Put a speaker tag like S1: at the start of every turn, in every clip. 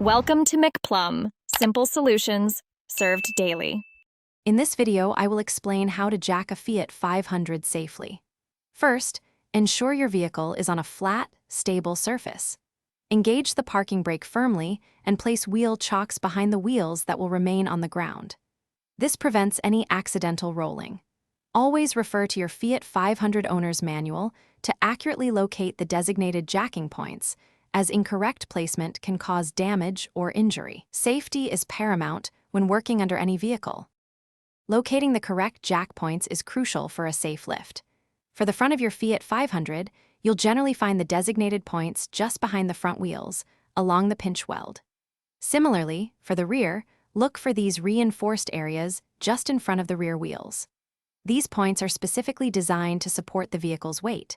S1: Welcome to McPlum, simple solutions served daily.
S2: In this video, I will explain how to jack a Fiat 500 safely. First, ensure your vehicle is on a flat, stable surface. Engage the parking brake firmly and place wheel chocks behind the wheels that will remain on the ground. This prevents any accidental rolling. Always refer to your Fiat 500 owner's manual to accurately locate the designated jacking points, as incorrect placement can cause damage or injury. Safety is paramount when working under any vehicle. Locating the correct jack points is crucial for a safe lift. For the front of your Fiat 500, you'll generally find the designated points just behind the front wheels, along the pinch weld. Similarly, for the rear, look for these reinforced areas just in front of the rear wheels. These points are specifically designed to support the vehicle's weight.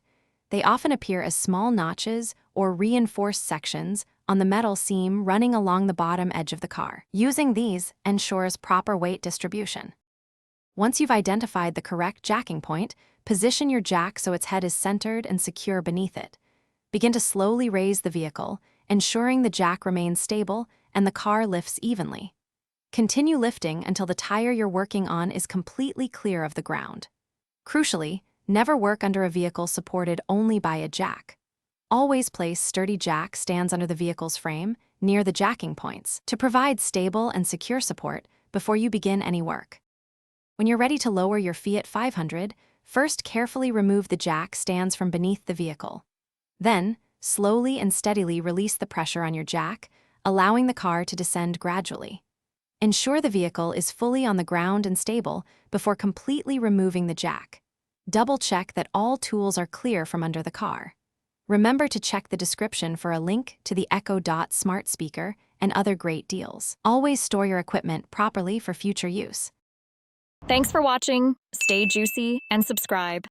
S2: They often appear as small notches or reinforced sections on the metal seam running along the bottom edge of the car. Using these ensures proper weight distribution. Once you've identified the correct jacking point, position your jack so its head is centered and secure beneath it. Begin to slowly raise the vehicle, ensuring the jack remains stable and the car lifts evenly. Continue lifting until the tire you're working on is completely clear of the ground. Crucially, never work under a vehicle supported only by a jack. Always place sturdy jack stands under the vehicle's frame, near the jacking points, to provide stable and secure support before you begin any work. When you're ready to lower your Fiat 500, first carefully remove the jack stands from beneath the vehicle. Then, slowly and steadily release the pressure on your jack, allowing the car to descend gradually. Ensure the vehicle is fully on the ground and stable before completely removing the jack. Double-check that all tools are clear from under the car. Remember to check the description for a link to the Echo Dot smart speaker and other great deals. Always store your equipment properly for future use.
S1: Thanks for watching. Stay juicy and subscribe.